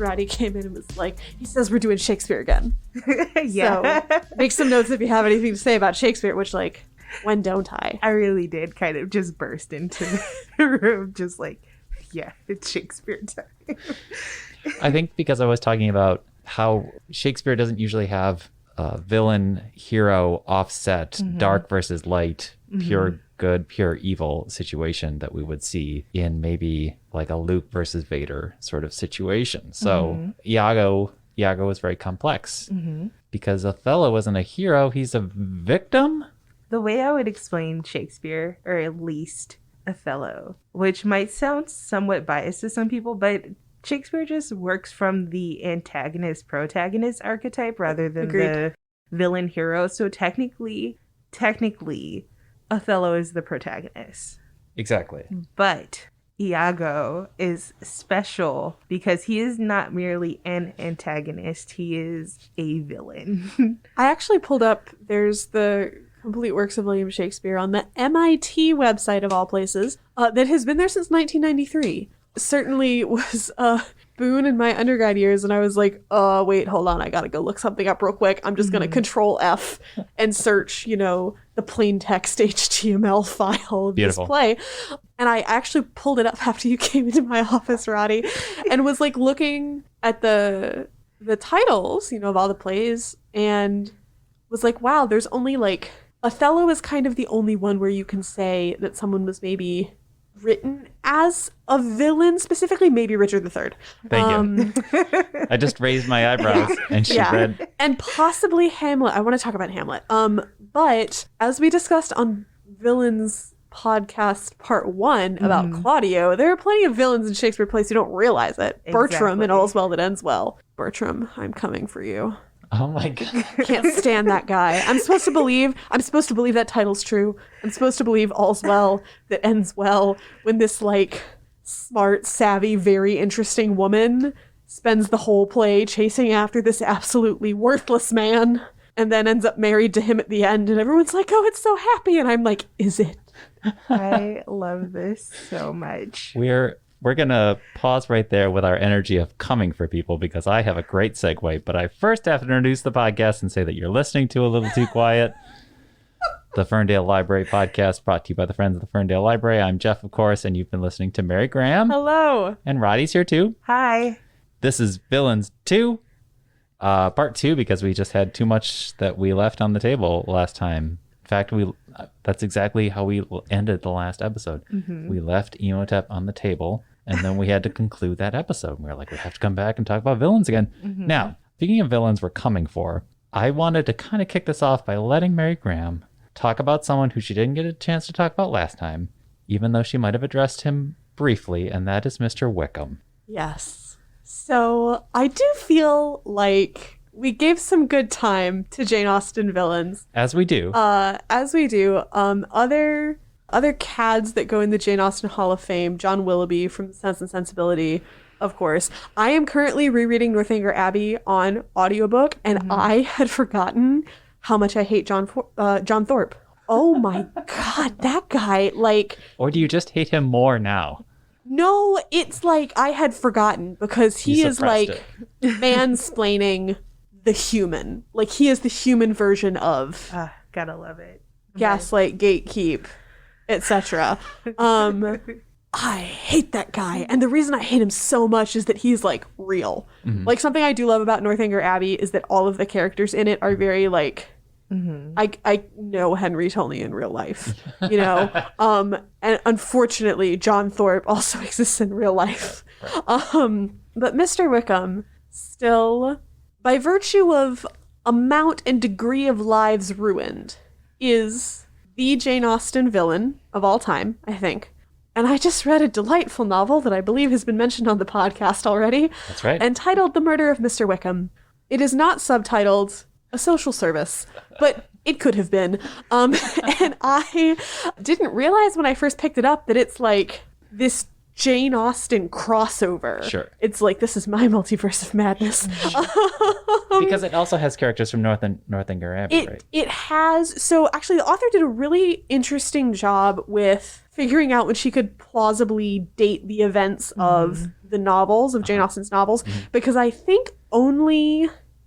Rodi came in and was like, he says we're doing Shakespeare again. Yeah. So make some notes if you have anything to say about Shakespeare, which, like, when don't I? I really did kind of just burst into the room, just like, yeah, it's Shakespeare time. I think because I was talking about how Shakespeare doesn't usually have villain hero offset, dark versus light, pure good, pure evil situation that we would see in maybe like a Luke versus Vader sort of situation. So Iago is very complex because Othello isn't a hero, he's a victim. The way I would explain Shakespeare, or at least Othello, which might sound somewhat biased to some people, but Shakespeare just works from the antagonist-protagonist archetype rather than the villain-hero. So technically, Othello is the protagonist. Exactly. But Iago is special because he is not merely an antagonist, he is a villain. I actually pulled up, there's the complete works of William Shakespeare on the MIT website of all places that has been there since 1993. Certainly was a boon in my undergrad years, and I was like, wait, hold on, I gotta go look something up real quick. I'm just gonna Control F and search, the plain text HTML file of this play. And I actually pulled it up after you came into my office, Rodi, and was like looking at the titles, of all the plays, and was like, wow, there's only like Othello is kind of the only one where you can say that someone was maybe written as a villain, specifically maybe Richard III. Thank you. I just raised my eyebrows and she read. And possibly Hamlet. I want to talk about Hamlet. But as we discussed on Villains podcast part 1 about Claudio, there are plenty of villains in Shakespeare plays who don't realize it. Exactly. Bertram in All's Well That Ends Well. Bertram, I'm coming for you. Oh my God. Can't stand that guy. I'm supposed to believe that title's true. I'm supposed to believe all's well that ends well when this like smart, savvy, very interesting woman spends the whole play chasing after this absolutely worthless man and then ends up married to him at the end, and everyone's like, oh, it's so happy, and I'm like, is it? I love this so much. We're going to pause right there with our energy of coming for people because I have a great segue, but I first have to introduce the podcast and say that you're listening to A Little Too Quiet, the Ferndale Library podcast brought to you by the Friends of the Ferndale Library. I'm Jeff, of course, and you've been listening to Mary Grahame. Hello. And Rodi's here too. Hi. This is Villains 2, part 2, because we just had too much that we left on the table last time. In fact, that's exactly how we ended the last episode. We left Imhotep on the table. And then we had to conclude that episode. We were like, we have to come back and talk about villains again. Now, speaking of villains we're coming for, I wanted to kind of kick this off by letting Mary Grahame talk about someone who she didn't get a chance to talk about last time, even though she might have addressed him briefly, and that is Mr. Wickham. Yes. So I do feel like we gave some good time to Jane Austen villains. As we do. Other cads that go in the Jane Austen Hall of Fame, John Willoughby from Sense and Sensibility, of course. I am currently rereading Northanger Abbey on audiobook, and I had forgotten how much I hate John Thorpe. Oh my God, that guy, like... Or do you just hate him more now? No, it's like I had forgotten because he is like mansplaining the human. Like he is the human version of... Gotta love it. Gaslight, gatekeep, etc. I hate that guy, and the reason I hate him so much is that he's like real. Like something I do love about Northanger Abbey is that all of the characters in it are very like I know Henry Tilney in real life, and unfortunately John Thorpe also exists in real life. But Mr. Wickham still, by virtue of amount and degree of lives ruined, is the Jane Austen villain of all time, I think. And I just read a delightful novel that I believe has been mentioned on the podcast already. That's right. Entitled The Murder of Mr Wickham. It is not subtitled A Social Service, but it could have been. And I didn't realize when I first picked it up that it's like this Jane Austen crossover. Sure. It's like, this is my multiverse of madness. Because it also has characters from Northanger Abbey, right? It has. So actually the author did a really interesting job with figuring out when she could plausibly date the events of the novels, of Jane Austen's novels, because I think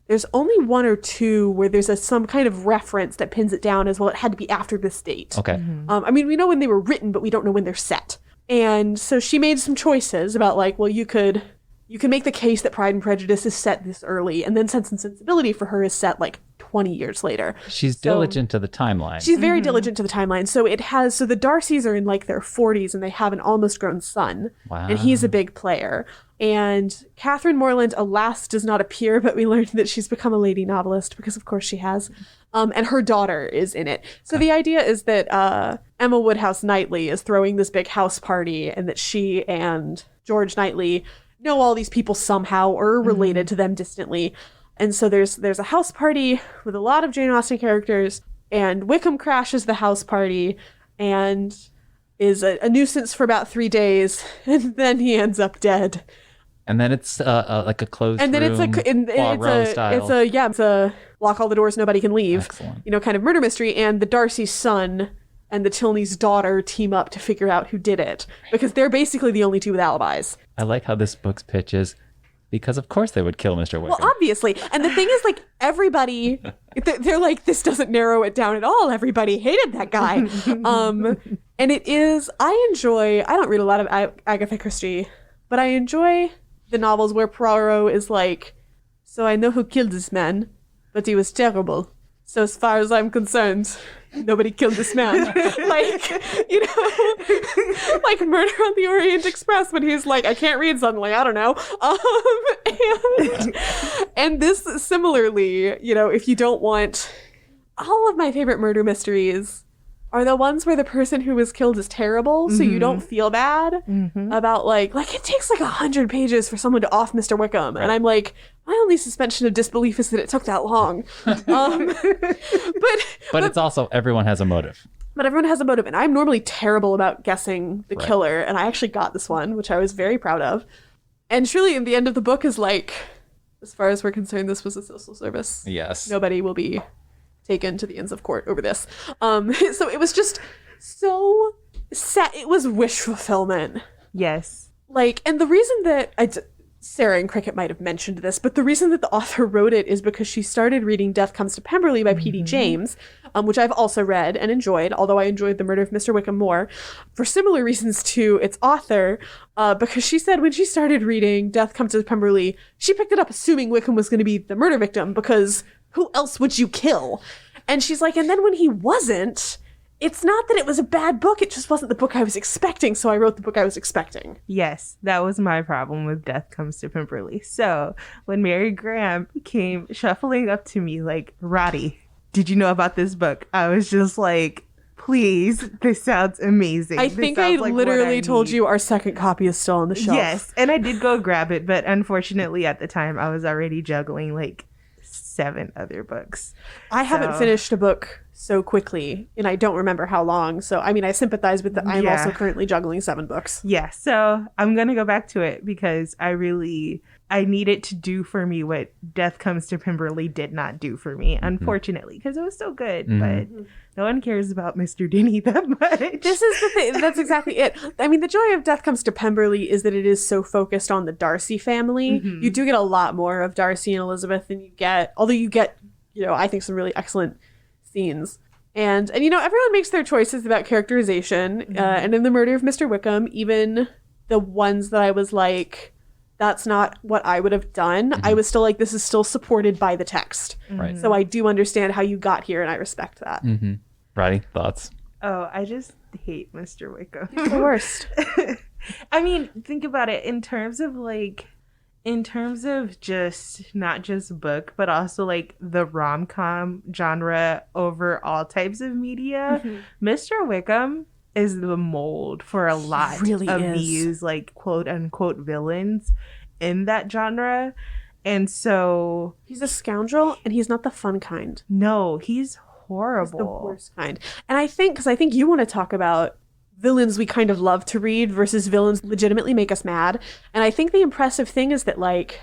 there's only one or two where there's some kind of reference that pins it down as, well, it had to be after this date. Okay. I mean, we know when they were written, but we don't know when they're set. And so she made some choices about like, well, you can make the case that Pride and Prejudice is set this early, and then Sense and Sensibility for her is set like 20 years later. She's diligent to the timeline. She's very diligent to the timeline. So the Darcys are in like their 40s and they have an almost grown son. Wow. And he's a big player. And Catherine Morland, alas, does not appear, but we learned that she's become a lady novelist because of course she has. And her daughter is in it. So the idea is that Emma Woodhouse Knightley is throwing this big house party, and that she and George Knightley know all these people somehow or are related to them distantly. And so there's a house party with a lot of Jane Austen characters, and Wickham crashes the house party and is a nuisance for about 3 days, and then he ends up dead. And then it's like a closed room, it's a lock all the doors, nobody can leave. Excellent. Kind of murder mystery. And the Darcy son and the Tilney's daughter team up to figure out who did it, because they're basically the only two with alibis. I like how this book's pitch is, because of course they would kill Mr. Wickham. Well, obviously. And the thing is, like, everybody, they're like, this doesn't narrow it down at all. Everybody hated that guy. And it is, I don't read a lot of Agatha Christie, but I enjoy the novels where Poirot is like, so I know who killed this man, but he was terrible. So as far as I'm concerned, nobody killed this man. Like, like Murder on the Orient Express, when he's like, I can't read suddenly, I don't know. And this similarly, if you don't want, all of my favorite murder mysteries are the ones where the person who was killed is terrible, so you don't feel bad about like it takes like 100 pages for someone to off Mr. Wickham, and I'm like, my only suspension of disbelief is that it took that long. But it's also, everyone has a motive. But everyone has a motive, and I'm normally terrible about guessing the killer, and I actually got this one, which I was very proud of. And truly, in the end of the book is like, as far as we're concerned, this was a social service. Yes. Nobody will be taken to the Inns of Court over this. So it was just so sad. It was wish fulfillment. Yes. Like, and the reason that Sarah and Cricket might have mentioned this, but the reason that the author wrote it is because she started reading Death Comes to Pemberley by P.D. James, which I've also read and enjoyed, although I enjoyed The Murder of Mr. Wickham more, for similar reasons to its author, because she said when she started reading Death Comes to Pemberley, she picked it up assuming Wickham was going to be the murder victim, because who else would you kill? And she's like, and then when he wasn't, it's not that it was a bad book, it just wasn't the book I was expecting, so I wrote the book I was expecting. Yes, that was my problem with Death Comes to Pemberley. So when Mary Grahame came shuffling up to me like, Rodi, did you know about this book? I was just like, please, this sounds amazing. I think I literally told you our second copy is still on the shelf. Yes, and I did go grab it, but unfortunately at the time I was already juggling like 7 other books. I haven't finished a book so quickly, and I don't remember how long. So, I mean, I sympathize with I'm also currently juggling 7 books. Yeah, so I'm going to go back to it because I need it to do for me what Death Comes to Pemberley did not do for me, unfortunately, because it was so good, but no one cares about Mr. Denny that much. This is the thing. That's exactly it. I mean, the joy of Death Comes to Pemberley is that it is so focused on the Darcy family. You do get a lot more of Darcy and Elizabeth than you get, although you get, I think some really excellent scenes. And everyone makes their choices about characterization. And in The Murder of Mr. Wickham, even the ones that I was like, that's not what I would have done, I was still like, this is still supported by the text. Right. So I do understand how you got here, and I respect that. Rodi, thoughts? Oh, I just hate Mr. Wickham. He's the worst. I mean, think about it in terms of just not just book, but also like the rom-com genre over all types of media. Mr. Wickham is the mold for a lot of these like quote unquote villains in that genre. And so he's a scoundrel, and he's not the fun kind. No, he's horrible. He's the worst kind. And I think you want to talk about villains we kind of love to read versus villains legitimately make us mad. And I think the impressive thing is that, like,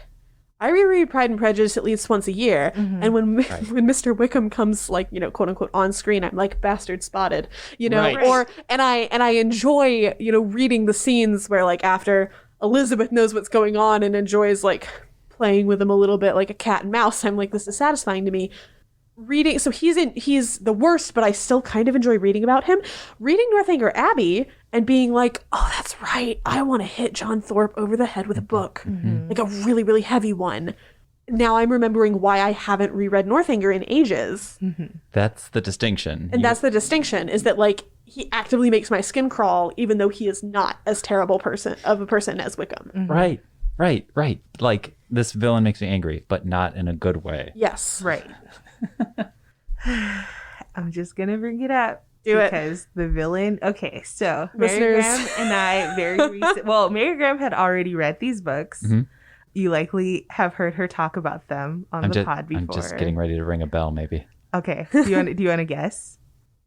I reread Pride and Prejudice at least once a year. And when Mr. Wickham comes, like, quote unquote on screen, I'm like, bastard spotted, and I enjoy, reading the scenes where, like, after Elizabeth knows what's going on and enjoys like playing with him a little bit like a cat and mouse. I'm like, this is satisfying to me. Reading, so he's the worst, but I still kind of enjoy reading about him. Reading Northanger Abbey and being like, oh, that's right, I want to hit John Thorpe over the head with a book, like a really, really heavy one. Now I'm remembering why I haven't reread Northanger in ages. That's the distinction. And that's the distinction, is that like he actively makes my skin crawl, even though he is not as terrible of a person as Wickham. Right. Like, this villain makes me angry, but not in a good way. Yes. Right. I'm just gonna bring it up. Do it. Because the villain. Okay, so Mary Listeners. Grahame and I Mary Grahame had already read these books. You likely have heard her talk about them on the pod before. I'm just getting ready to ring a bell, maybe. Okay. Do you want to guess?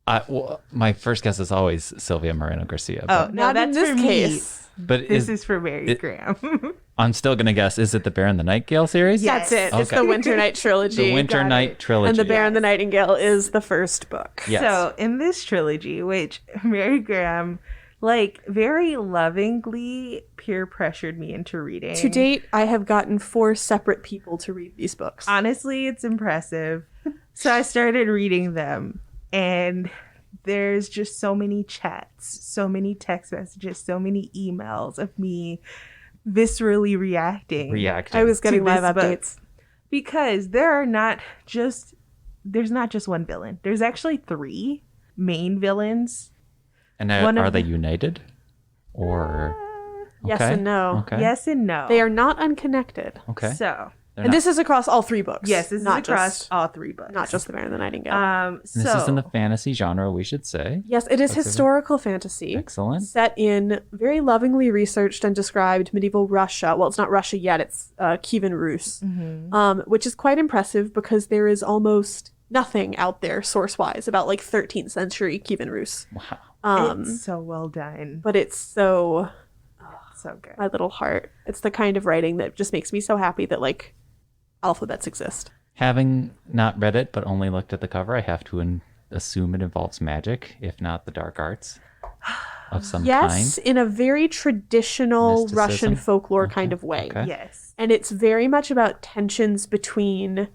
Well, my first guess is always Sylvia Moreno Garcia. Oh, But, no, Not that's in this for case. me. but This is for Mary Grahame. I'm still going to guess, is it the Bear and the Nightingale series? Yes. That's it. It's Okay. the Winternight Trilogy. The Winternight Trilogy. And The Bear and the Nightingale is the first book. Yes. So in this trilogy, which Mary Grahame, like, very lovingly peer pressured me into reading. To date, I have gotten 4 separate people to read these books. Honestly, it's impressive. So I started reading them, and there's just so many chats, so many text messages, so many emails of me viscerally reacting. I was getting to live this book. updates. Because there's not just one villain. There's actually 3 main villains. And one are of they the- united? Or... Yes Okay. and no. Okay. Yes and no. They are not unconnected. Okay. So, They're And not- this is across all 3 books. yes, this not is across just, all 3 books. not just The Bear and the Nightingale. and this is in the fantasy genre, we should say. Yes, it is That's historical fantasy. Excellent. Set in very lovingly researched and described medieval Russia. Well, it's not Russia yet, it's Kievan Rus, which is quite impressive because there is almost nothing out there source-wise about like 13th century Kievan Rus. Wow. It's so well done. But it's so, So good. my little heart. It's the kind of writing that just makes me so happy that like alphabets exist. Having not read it, but only looked at the cover, I have to assume it involves magic, if not the dark arts of some Yes, kind. in a very traditional Mysticism? Russian folklore kind of way. Okay. Yes. And it's very much about tensions between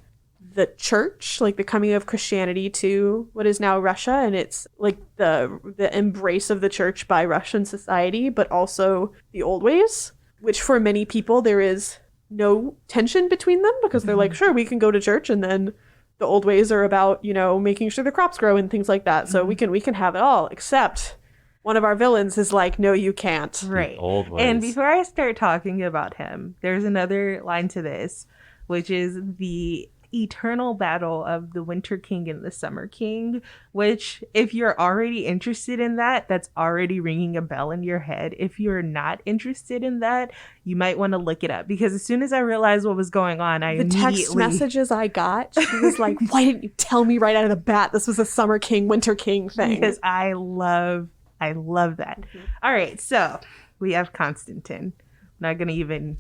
the church, like the coming of Christianity to what is now Russia, and it's like the embrace of the church by Russian society, but also the old ways, which for many people there is no tension between them because they're like, sure, we can go to church, and then the old ways are about, you know, making sure the crops grow and things like that. So we can have it all, except one of our villains is like, no, you can't. Right. old ways. And before I start talking about him, there's another line to this, which is the eternal battle of the Winter King and the Summer King, which if you're already interested in that, that's already ringing a bell in your head. If you're not interested in that, you might want to look it up, because as soon as I realized what was going on, I The text messages I got, she was like, why didn't you tell me right out of the bat this was a Summer King, Winter King thing? Because I love that. All right, so we have Constantine. I'm not gonna even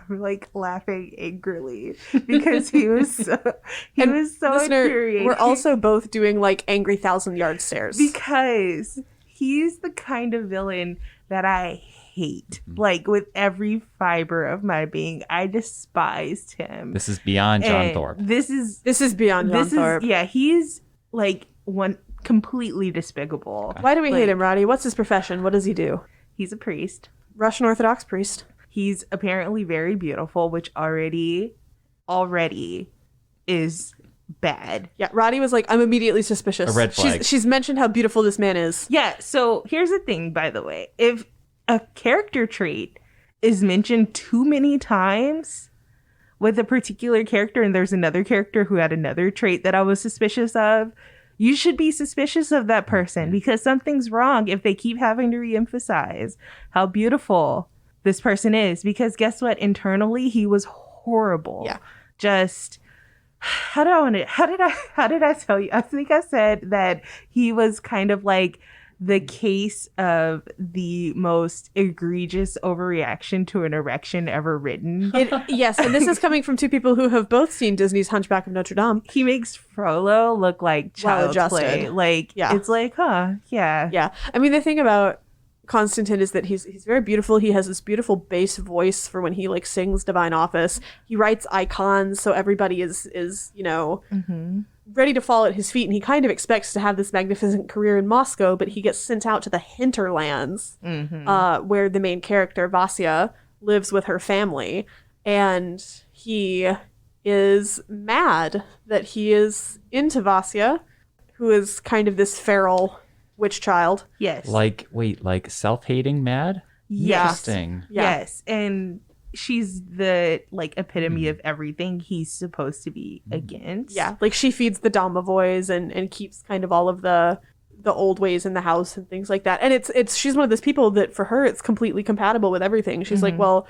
I'm like laughing angrily because he was so Listener, infuriating. we're also both doing like angry 1,000-yard stares. because he's the kind of villain that I hate. Like with every fiber of my being, I despised him. This is beyond John And Thorpe. This is beyond John Thorpe. he's like one completely despicable. Why do we hate Like, him, Roddy? What's his profession? What does he do? He's a priest. Russian Orthodox priest. He's apparently very beautiful, which already is bad. Yeah, Roddy was like, I'm immediately suspicious. A red flag. She's mentioned how beautiful this man is. Yeah, so here's the thing, by the way. If a character trait is mentioned too many times with a particular character, and there's another character who had another trait that I was suspicious of, you should be suspicious of that person because something's wrong if they keep having to reemphasize how beautiful this person is. Because guess what? Internally, he was horrible. Yeah. Just how did I tell you? I think I said that he was kind of like the case of the most egregious overreaction to an erection ever written. Yes, and this is coming from 2 people who have both seen Disney's Hunchback of Notre Dame. He makes Frollo look like child's Well-adjusted. play. Like, Yeah. it's like, huh, yeah. Yeah. I mean, the thing about, Constantine is that he's very beautiful. He has this beautiful bass voice for when he like sings Divine Office. He writes icons, so everybody is ready to fall at his feet, and he kind of expects to have this magnificent career in Moscow, but he gets sent out to the hinterlands, where the main character Vasya lives with her family, and he is mad that he is into Vasya, who is kind of this feral witch child. Yes. Like self-hating mad? Yes. Interesting. Yeah. Yes. And she's the like epitome of everything he's supposed to be against. Yeah, like she feeds the Domovoys and keeps kind of all of the old ways in the house and things like that. And it's she's one of those people that for her it's completely compatible with everything. She's like, well,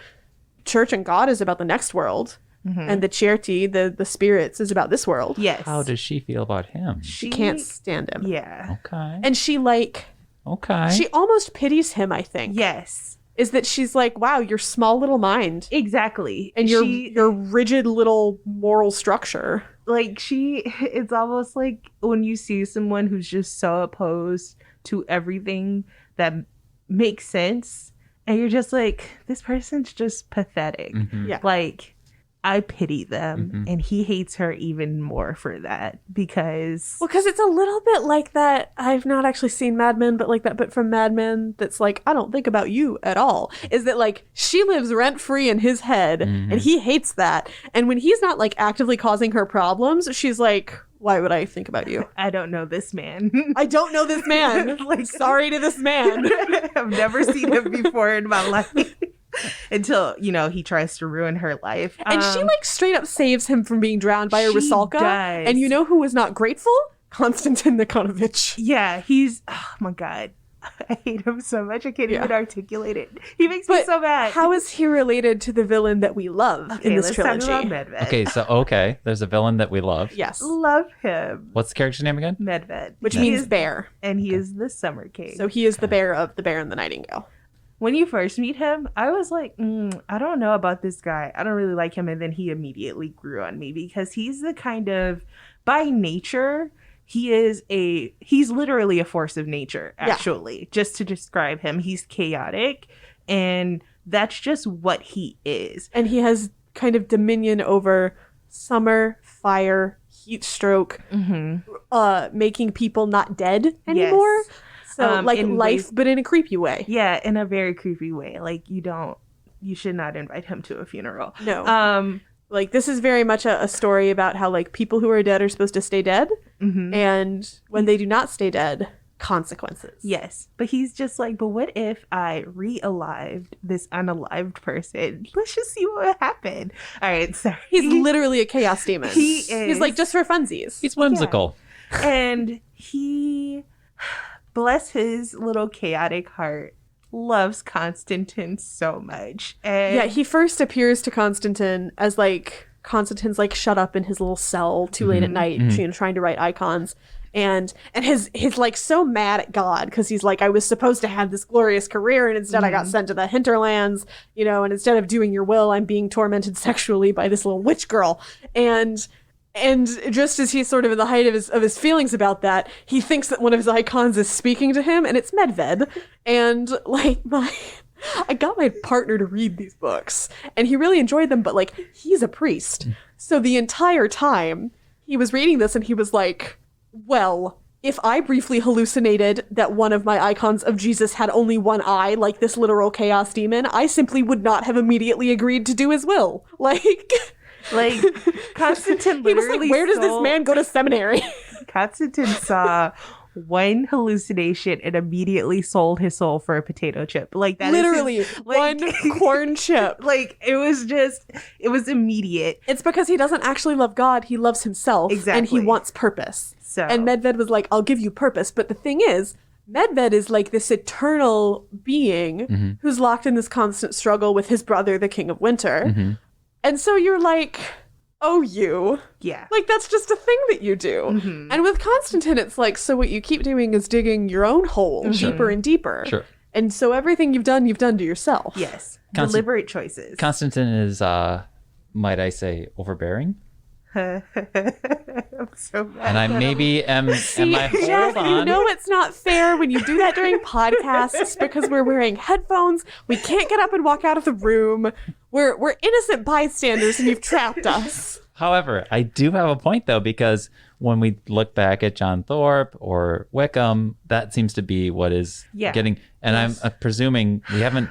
church and God is about the next world. And the Certi, the spirits, is about this world. Yes. How does she feel about him? She can't stand him. Yeah. Okay. And she she almost pities him, I think. Yes. Is that she's like, wow, your small little mind. Exactly. And your rigid little moral structure. Like it's almost like when you see someone who's just so opposed to everything that makes sense, and you're just like, this person's just pathetic. Yeah. Like, I pity them, and he hates her even more for that because... Well, because it's a little bit like that. I've not actually seen Mad Men, but like that bit from Mad Men that's like, I don't think about you at all. Is that like, she lives rent-free in his head, and he hates that. And when he's not like actively causing her problems, she's like, why would I think about you? I don't know this man. I don't know this man. Like, sorry to this man. I've never seen him before in my life. Until, he tries to ruin her life. And she like straight up saves him from being drowned by a Rusalka. Does. And you know who was not grateful? Konstantin Nikonovich. Yeah, oh my God. I hate him so much. I can't even articulate it. He makes me so mad. How is he related to the villain that we love in this trilogy? Talk about Medved. Okay, there's a villain that we love. Yes. Love him. What's the character's name again? Medved. Which means bear. And he is the Summer King. So he is the bear of The Bear and the Nightingale. When you first meet him, I was like, I don't know about this guy. I don't really like him. And then he immediately grew on me because he's the kind of, by nature, he's literally a force of nature, actually. Yeah. Just to describe him, he's chaotic. And that's just what he is. And he has kind of dominion over summer, fire, heat stroke, making people not dead anymore. Yes. So like life, but in a creepy way. Yeah, in a very creepy way. Like you should not invite him to a funeral. No. Like this is very much a story about how like people who are dead are supposed to stay dead. And when they do not stay dead, consequences. Yes. But he's just like, but what if I re-alived this unalived person? Let's just see what would happen. All right, sorry. He's literally a chaos demon. He is. He's like just for funsies. He's whimsical. Yeah. And he... bless his little chaotic heart, loves Constantine so much. And yeah, he first appears to Constantine as like Constantine's like shut up in his little cell too late at night, trying to write icons. And his like so mad at God because he's like, I was supposed to have this glorious career and instead I got sent to the hinterlands, and instead of doing your will, I'm being tormented sexually by this little witch girl. And just as he's sort of in the height of his feelings about that, he thinks that one of his icons is speaking to him, and it's Medved. And like I got my partner to read these books, and he really enjoyed them, but like he's a priest. So the entire time he was reading this and he was like, well, if I briefly hallucinated that one of my icons of Jesus had only one eye, like this literal chaos demon, I simply would not have immediately agreed to do his will. Like, Constantine literally he was like, where does this man go to seminary? Constantine saw one hallucination and immediately sold his soul for a potato chip. Like, that literally is his, like, one corn chip. Like, it was immediate. It's because he doesn't actually love God. He loves himself. Exactly. And he wants purpose. So. And Medved was like, I'll give you purpose. But the thing is, Medved is like this eternal being who's locked in this constant struggle with his brother, the King of Winter. And so you're like, oh, you. Yeah. Like, that's just a thing that you do. And with Constantine, it's like, so what you keep doing is digging your own hole deeper and deeper. Sure. And so everything you've done to yourself. Yes. Deliberate choices. Constantine is, might I say, overbearing? I'm so mad. And I maybe am I Jeff, hold you on. know it's not fair when you do that during podcasts because we're wearing headphones. We can't get up and walk out of the room. We're innocent bystanders and you've trapped us. However, I do have a point though, because when we look back at John Thorpe or Wickham, that seems to be what is getting. And I'm presuming we haven't,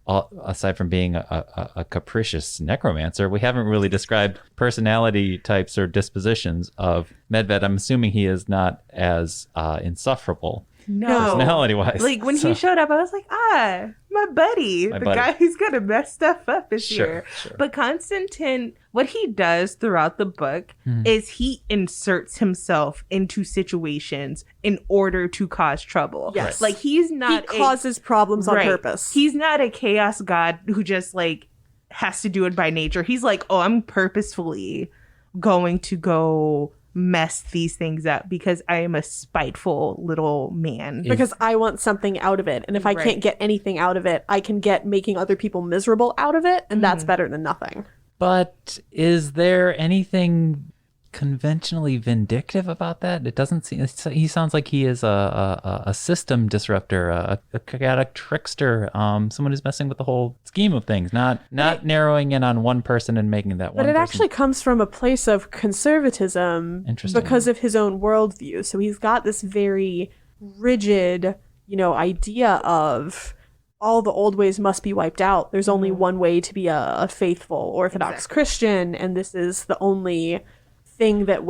aside from being a capricious necromancer, we haven't really described personality types or dispositions of Medved. I'm assuming he is not as insufferable. No. Personality-wise. Like, when he showed up, I was like, my buddy. The guy who's going to mess stuff up this year. Sure. But Constantine, what he does throughout the book is he inserts himself into situations in order to cause trouble. Yes. Like, he's not... He causes problems on purpose. He's not a chaos god who just, like, has to do it by nature. He's like, I'm purposefully going to go... mess these things up because I am a spiteful little man. Because I want something out of it. And if I can't get anything out of it, I can get making other people miserable out of it. And that's better than nothing. But is there anything conventionally vindictive about that? It doesn't seem. He sounds like he is a system disruptor, a chaotic trickster, someone who's messing with the whole scheme of things, not narrowing in on one person and making that one. But it person. actually comes from a place of conservatism because of his own worldview. So he's got this very rigid, idea of all the old ways must be wiped out. There's only one way to be a faithful Orthodox Christian, and this is the only thing that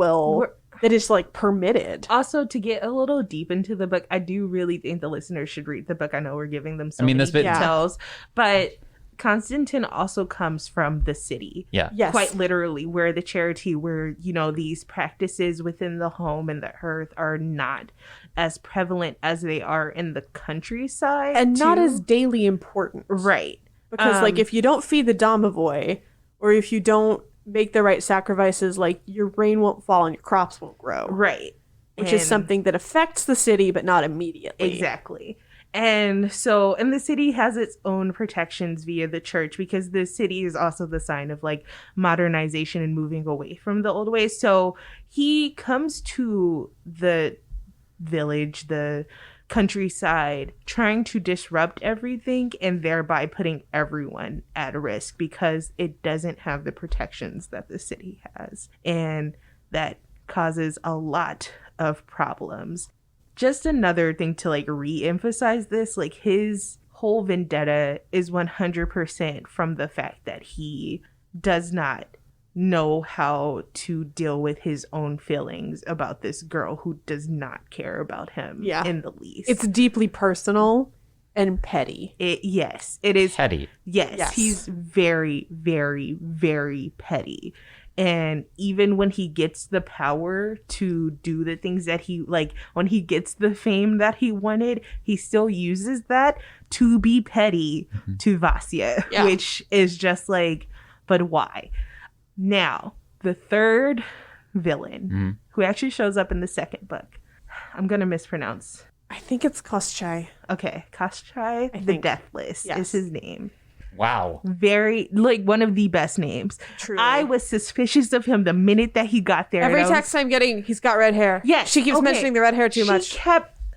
is like permitted. Also, to get a little deep into the book, I do really think the listeners should read the book. I know we're giving them so many details, but Constantine also comes from the city. Yeah. Yes. Quite literally, where the charity, where, these practices within the home and the hearth are not as prevalent as they are in the countryside. And not as daily important. Right. Because, if you don't feed the domovoi, or if you don't make the right sacrifices, like, your rain won't fall and your crops won't grow. Right. Which is something that affects the city, but not immediately. Exactly. And so, and the city has its own protections via the church, because the city is also the sign of, like, modernization and moving away from the old ways. So he comes to the village, the countryside, trying to disrupt everything and thereby putting everyone at risk because it doesn't have the protections that the city has. And that causes a lot of problems. Just another thing to, like, re-emphasize this, like, his whole vendetta is 100% from the fact that he does not know how to deal with his own feelings about this girl who does not care about him in the least. It's deeply personal and petty. Yes, it is. Petty. Yes, he's very, very, very petty. And even when he gets the power to do the things that he, like, when he gets the fame that he wanted, he still uses that to be petty to Vasya, which is just like, but why? Now, the third villain, who actually shows up in the second book, I'm going to mispronounce. I think it's Koschei. Okay, Koschei the Deathless is his name. Wow. Very, like, one of the best names. Truly. I was suspicious of him the minute that he got there. Every text I'm getting, he's got red hair. Yes. She keeps mentioning the red hair too much.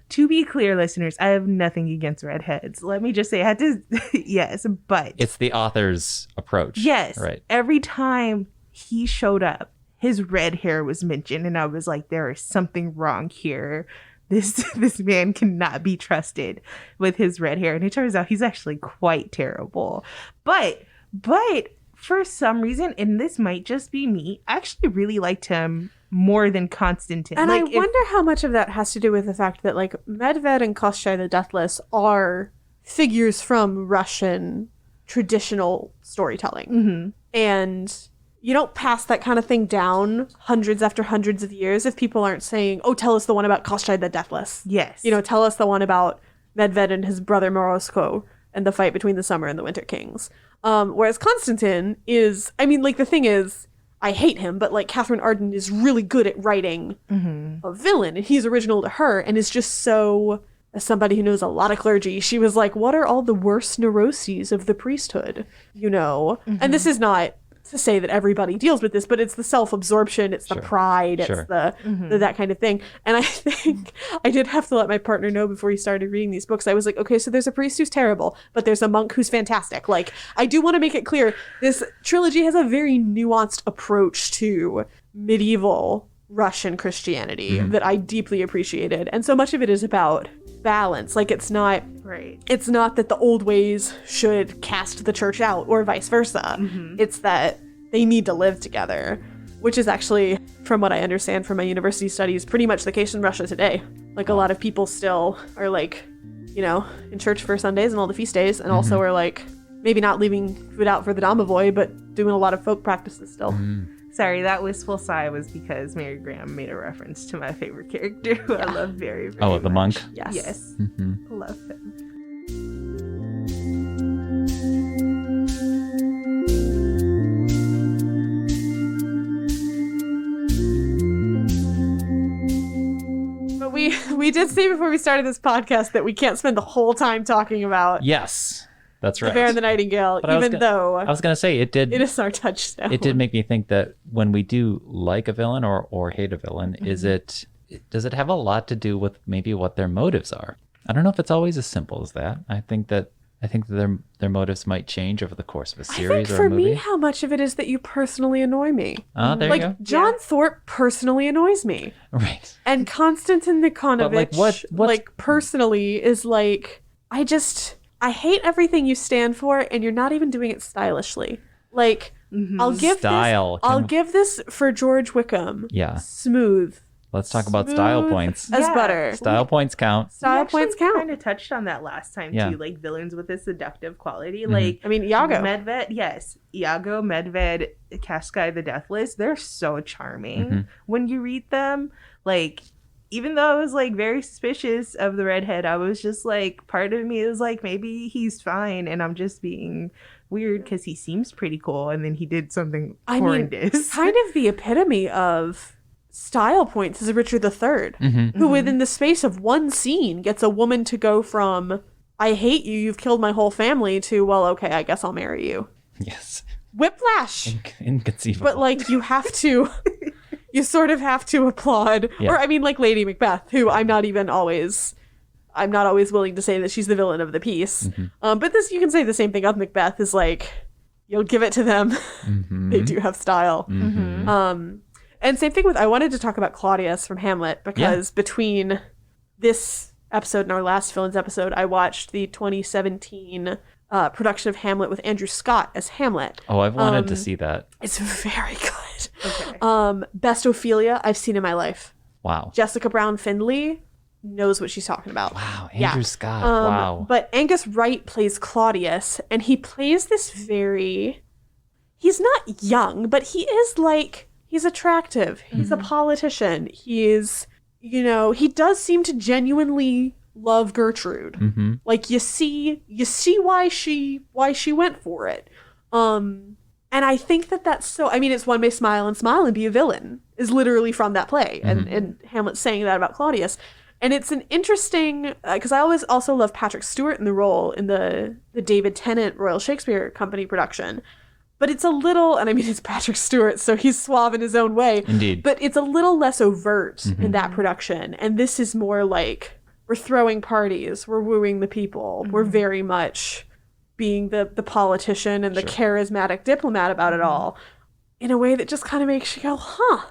To be clear, listeners, I have nothing against redheads. Let me just say, I had to, yes, but. It's the author's approach. Yes. Right. Every time he showed up, his red hair was mentioned, and I was like, there is something wrong here. This man cannot be trusted with his red hair. And it turns out he's actually quite terrible. But for some reason, and this might just be me, I actually really liked him more than Constantine. And I wonder how much of that has to do with the fact that, like, Medved and Koschei the Deathless are figures from Russian traditional storytelling. And you don't pass that kind of thing down hundreds after hundreds of years if people aren't saying, oh, tell us the one about Koschei the Deathless. Yes. Tell us the one about Medved and his brother Morosko and the fight between the Summer and the Winter Kings. Whereas Constantine is, I mean, like, the thing is, I hate him, but, like, Catherine Arden is really good at writing a villain, and he's original to her, and is just so, as somebody who knows a lot of clergy, she was like, what are all the worst neuroses of the priesthood, And this is not to say that everybody deals with this, but it's the self-absorption, it's the pride, it's the that kind of thing. And I think I did have to let my partner know before he started reading these books. I was like, okay, so there's a priest who's terrible, but there's a monk who's fantastic. Like, I do want to make it clear, this trilogy has a very nuanced approach to medieval Russian Christianity that I deeply appreciated. And so much of it is about balance. Like, it's not that the old ways should cast the church out or vice versa. It's that they need to live together, which is actually, from what I understand from my university studies, pretty much the case in Russia today. Like, a lot of people still are like, you know, in church for Sundays and all the feast days, and also are like maybe not leaving food out for the domovoi, but doing a lot of folk practices still. Sorry, that wistful sigh was because Mary Grahame made a reference to my favorite character, who I love very, very much. The monk? Yes. Love him. But we did say before we started this podcast that we can't spend the whole time talking about Yes. That's right. The Bear and the Nightingale, But even though I was going to say it is our touchstone. It did make me think that when we do like a villain or hate a villain, does it have a lot to do with maybe what their motives are? I don't know if it's always as simple as that. I think that their motives might change over the course of a series or a movie. For me, how much of it is that you personally annoy me. There you go. John Thorpe personally annoys me. Right. And Konstantin Nikonovich, what personally is like, I hate everything you stand for, and you're not even doing it stylishly. Like, I'll give this for George Wickham. Yeah. Smooth. Let's talk about style points. As butter. Style points count. Style points count. We kind of touched on that last time too, like villains with a seductive quality. Like, I mean, Iago. Medved, yes. Iago, Medved, Kashkai the Deathless, they're so charming. When you read them, like, even though I was like very suspicious of the redhead, I was just like, part of me is like, maybe he's fine and I'm just being weird because he seems pretty cool and then he did something horrendous. Kind of the epitome of style points is Richard III, who within the space of one scene gets a woman to go from, I hate you, you've killed my whole family, to, well, okay, I guess I'll marry you. Yes. Whiplash. Inconceivable. But like, you have to... You sort of have to applaud, or I mean, like Lady Macbeth, who I'm not always willing to say that she's the villain of the piece. But this, you can say the same thing of Macbeth, is like, you'll give it to them. They do have style. And same thing with, I wanted to talk about Claudius from Hamlet, because between this episode and our last Villains episode, I watched the 2017 production of Hamlet with Andrew Scott as Hamlet. Oh, I've wanted to see that. It's very good. Okay. Best Ophelia I've seen in my life. Wow. Jessica Brown Findlay knows what she's talking about. Wow, Andrew Scott. Wow. But Angus Wright plays Claudius, and he plays this he's not young, but he is like, he's attractive. He's a politician. He's, he does seem to genuinely love Gertrude. Like, you see why she went for it. And I think that's so, I mean, it's One May Smile and Be a Villain is literally from that play. And Hamlet's saying that about Claudius. And it's an interesting, because I always also love Patrick Stewart in the role in the David Tennant Royal Shakespeare Company production. But it's a little, and I mean, it's Patrick Stewart, so he's suave in his own way. Indeed. But it's a little less overt in that production. And this is more like, we're throwing parties, we're wooing the people, we're very much being the politician and the charismatic diplomat about it all, in a way that just kind of makes you go, huh.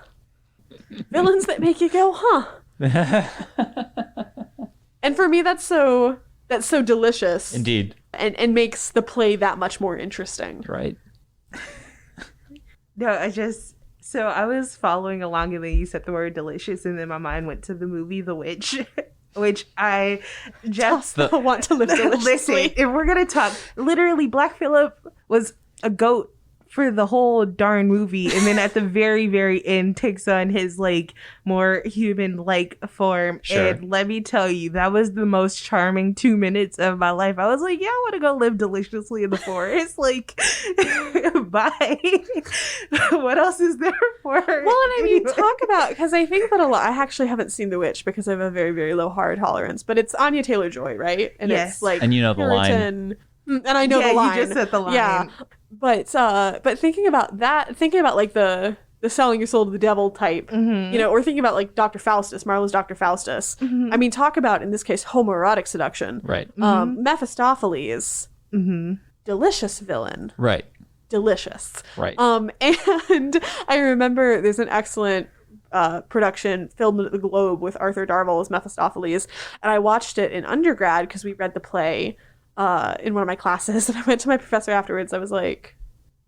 Villains that make you go, huh. And for me, that's so delicious. Indeed. And makes the play that much more interesting. Right. No, I was following along and then you said the word delicious and then my mind went to the movie The Witch. Which I just want to live deliciously. Listen, if we're going to talk, literally Black Phillip was a goat for the whole darn movie. And then at the very, very end takes on his like more human-like form. Sure. And let me tell you, that was the most charming 2 minutes of my life. I was like, yeah, I want to go live deliciously in the forest. Like, bye. What else is there for? Well, and I mean, talk about, because I think that I actually haven't seen The Witch because I have a very, very low horror tolerance, but it's Anya Taylor-Joy, right? And yes. It's like, and you know the line. And I know the line. You just said the line. Yeah. But thinking about that, thinking about like the selling your soul to the devil type, you know, or thinking about like Dr. Faustus, Marlowe's Dr. Faustus. I mean, talk about, in this case, homoerotic seduction. Right. Mephistopheles, delicious villain. Right. Delicious. Right. And I remember there's an excellent production filmed at the Globe with Arthur Darvill as Mephistopheles, and I watched it in undergrad because we read the play in one of my classes, and I went to my professor afterwards. I was like,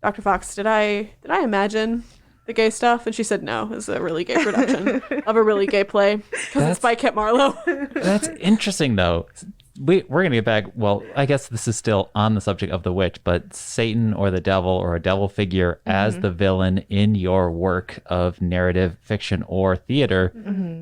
Dr. Fox, did I imagine the gay stuff? And she said no, it's a really gay production of a really gay play because it's by Kit Marlowe. That's interesting, though. We're going to get back. Well, I guess this is still on the subject of the witch, but Satan or the devil or a devil figure as the villain in your work of narrative fiction or theater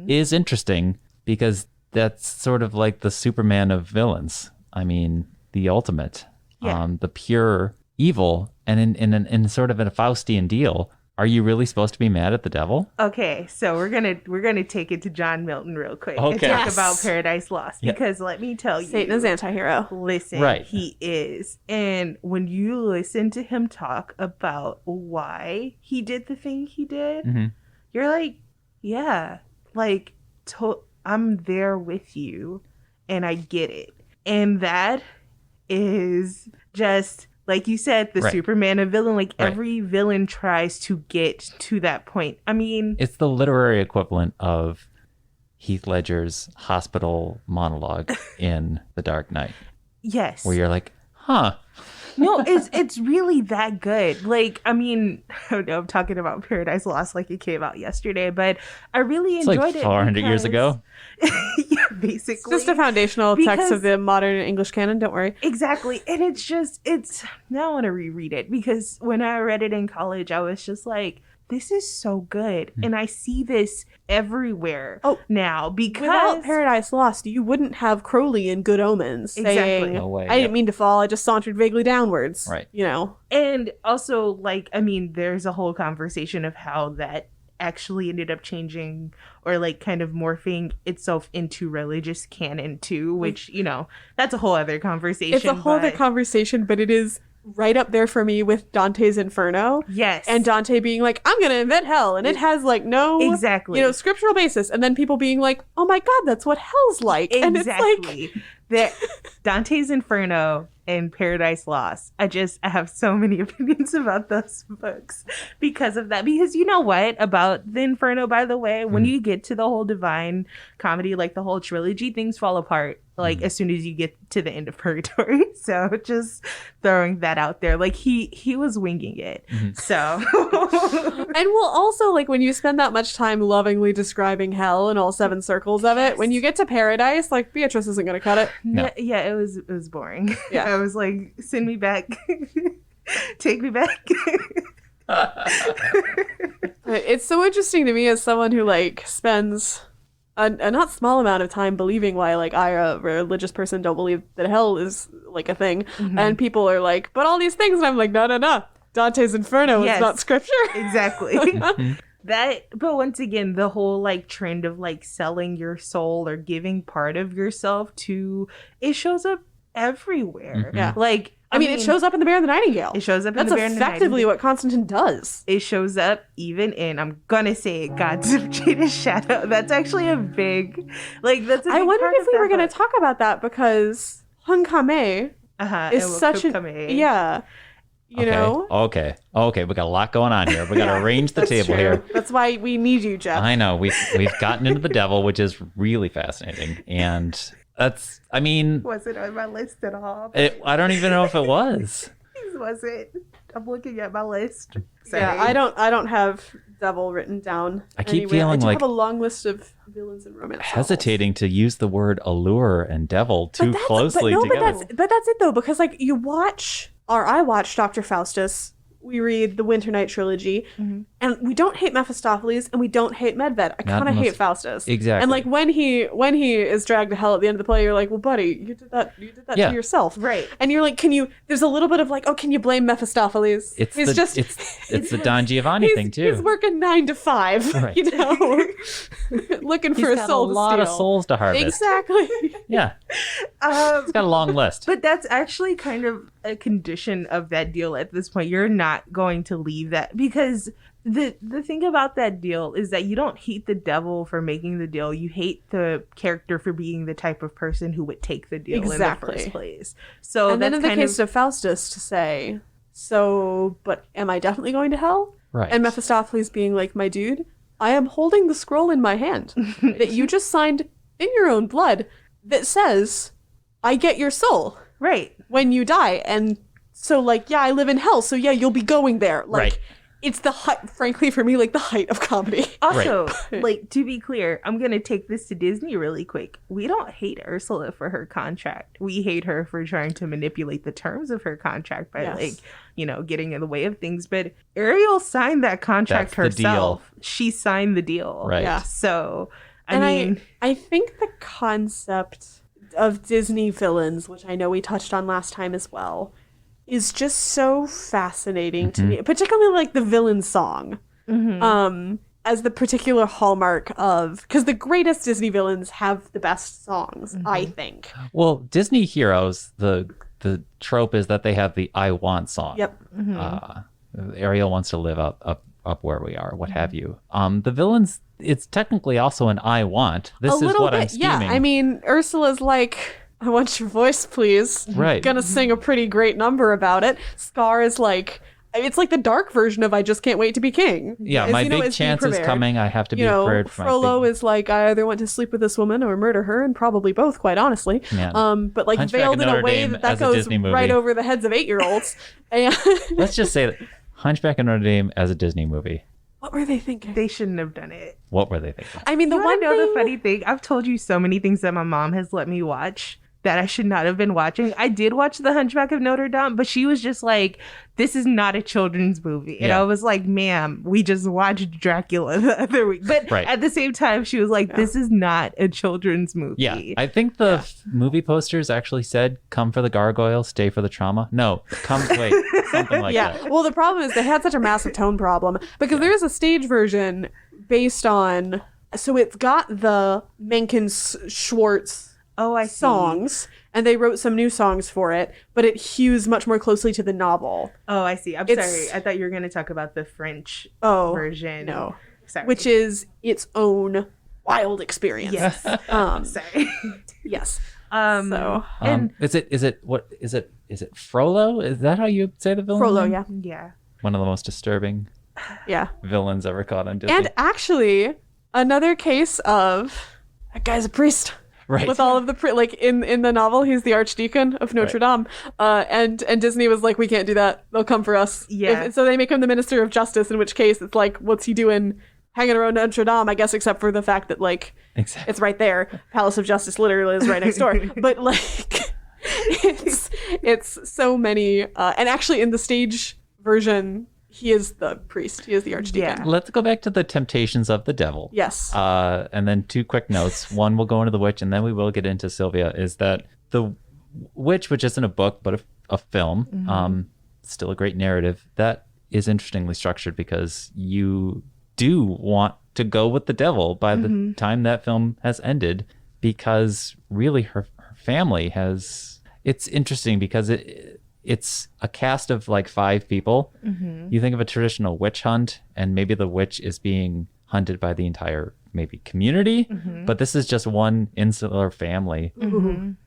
is interesting because that's sort of like the Superman of villains. I mean, the ultimate, the pure evil. And in sort of a Faustian deal, are you really supposed to be mad at the devil? Okay, so we're gonna take it to John Milton real quick and Okay. talk Yes. about Paradise Lost because let me tell you, Satan is anti-hero. listen, Right. he is, and when you listen to him talk about why he did the thing he did, you're like, yeah, like I'm there with you, and I get it, and that is just. Like you said, the Right. Superman of villain, like Right. every villain tries to get to that point. I mean, It's the literary equivalent of Heath Ledger's hospital monologue in The Dark Knight, yes. where you're like, huh. No, it's really that good. Like, I mean, I don't know, I'm talking about Paradise Lost like it came out yesterday, but I really It's enjoyed like it. 400 years because- ago. Yeah, basically. It's just a foundational text Because- of the modern English canon. Don't worry. Exactly. And it's now I want to reread it because when I read it in college, I was just like, this is so good. And I see this everywhere now because Without Paradise Lost, you wouldn't have Crowley in Good Omens saying, Exactly. No way, I didn't mean to fall, I just sauntered vaguely downwards. Right. You know? and also like I mean, there's a whole conversation of how that actually ended up changing or like kind of morphing itself into religious canon too, which, you know, that's a whole other conversation. It's a whole other but- conversation, but it is right up there for me with Dante's Inferno. Yes. And Dante being like, I'm gonna invent hell, and it has like no Exactly. you know, scriptural basis, and then people being like, oh my god, that's what hell's like. And it's like, Exactly. That Dante's Inferno and Paradise Lost. I have so many opinions about those books because of that. Because you know what about the Inferno, by the way, when you get to the whole divine comedy, like the whole trilogy, things fall apart like as soon as you get to the end of Purgatory. So just throwing that out there. Like he was winging it. So and we'll also, like, when you spend that much time lovingly describing hell and all 7 circles of it, when you get to paradise, like, Beatrice isn't gonna cut it. No. yeah, it was boring. Yeah. I was like, send me back. Take me back. It's so interesting to me as someone who, like, spends a not small amount of time believing why, like, I, a religious person, don't believe that hell is, like, a thing. And people are like, but all these things, and I'm like, no. Dante's Inferno Yes. is not scripture. Exactly. But once again, the whole like trend of like selling your soul or giving part of yourself to, it shows up everywhere. Yeah. Like, I mean, it shows up in The Bear and the Nightingale. It shows up in That's The Bear and the effectively Nightingale. what Constantine does. It shows up even in, I'm gonna say it, Gods of Jada's Shadow. That's actually a big, like, that's a big I wondered part if of we that were going to book. talk about that because Hunkame is such a Yeah. you know. Okay. We got a lot going on here. We got to arrange the That's table true. here. That's why we need you, Jeff. I know we've gotten into the devil, which is really fascinating, and that's. I mean, Wasn't on my list at all. I don't even know if it was. Was it? I'm looking at my list. Yeah, I don't have devil written down. I keep anywhere. feeling I do like have a long list of villains and romance. Hesitating to use the word allure and devil too closely but together. that's it though, because like I watched Dr. Faustus we read the Winternight Trilogy, and we don't hate Mephistopheles, and we don't hate Medved. I kind of hate Faustus. Exactly. And like when he is dragged to hell at the end of the play, you're like, well, buddy, you did that Yeah. to yourself, Right. And you're like, there's a little bit of like, oh, can you blame Mephistopheles? It's the Don Giovanni thing too. He's working 9 to 5, Right. you know, looking for He's a got soul a lot to of steal. souls to harvest. Exactly. Yeah, he's got a long list. But that's actually kind of a condition of that deal at this point. You're not going to leave that, because the thing about that deal is that you don't hate the devil for making the deal. You hate the character for being the type of person who would take the deal in the first place. So And then that's in the kind case of Faustus to say, so, but am I definitely going to hell? Right. And Mephistopheles being like, my dude, I am holding the scroll in my hand that you just signed in your own blood that says, I get your soul right. when you die. And so, like, yeah, I live in hell. So, yeah, you'll be going there. Like, Right. It's the height, frankly, for me, like the height of comedy. Also, like, to be clear, I'm going to take this to Disney really quick. We don't hate Ursula for her contract. We hate her for trying to manipulate the terms of her contract by, like, you know, getting in the way of things. But Ariel signed that contract That's the herself. She signed the deal. Right. Yeah. So, I think the concept of Disney villains, which I know we touched on last time as well, is just so fascinating to me, particularly like the villain song, as the particular hallmark of, because the greatest Disney villains have the best songs, I think. Well, Disney heroes, the trope is that they have the I want song. Yep. Ariel wants to live up where we are, what have you. The villains, it's technically also an I want. This is what I'm scheming. Yeah, I mean, Ursula's like, I want your voice, please. Right. Gonna sing a pretty great number about it. Scar is like, it's like the dark version of I just can't wait to be king. Yeah, As, my you know, big is being chance is prepared. coming. I have to be You know, prepared for Frollo my big... is like, I either want to sleep with this woman or murder her, and probably both, quite honestly. Yeah. But like Hunchback veiled of in a Notre way Dame that as a goes Disney movie. right over the heads of 8-year-olds. And Let's just say that Hunchback of Notre Dame as a Disney movie. what were they thinking? they shouldn't have done it. What were they thinking? I mean, the You one want to know thing, the funny thing? I've told you so many things that my mom has let me watch that I should not have been watching. I did watch The Hunchback of Notre Dame, but she was just like, this is not a children's movie. And Yeah. I was like, ma'am, we just watched Dracula the other week. But Right. at the same time, she was like, this is not a children's movie. Yeah, I think the movie posters actually said, come for the gargoyle, stay for the trauma. No, come, wait, something like yeah. that. Well, the problem is they had such a massive tone problem because there is a stage version based on, so it's got the Mencken Schwartz Oh, I see. songs, and they wrote some new songs for it, but it hews much more closely to the novel. Oh, I see. I'm It's- sorry. I thought you were going to talk about the French Oh, version. no. Sorry. Which is its own wild experience. Yes. Um, Sorry. yes. So, And Is it Frollo? Is that how you say the villain? Frollo, name? yeah. yeah. One of the most disturbing Yeah. villains ever caught on Disney. And actually, another case of that guy's a priest. Right. With all of the like in the novel, he's the archdeacon of Notre Dame, and Disney was like, we can't do that. They'll come for us. Yeah. So they make him the minister of justice. In which case, it's like, what's he doing, hanging around Notre Dame? I guess, except for the fact that like Exactly. it's right there. Palace of Justice literally is right next door. But like, it's so many. And actually, in the stage version, he is the priest. He is the archdeacon. Yeah. Let's go back to the temptations of the devil. Yes. And then two quick notes. One, we'll go into the witch, and then we will get into Sylvia. Is that the witch, which isn't a book but a film, still a great narrative. That is interestingly structured because you do want to go with the devil by the time that film has ended, because really her family has. It's interesting because it's a cast of like 5 people. You think of a traditional witch hunt, and maybe the witch is being hunted by the entire maybe community, but this is just one insular family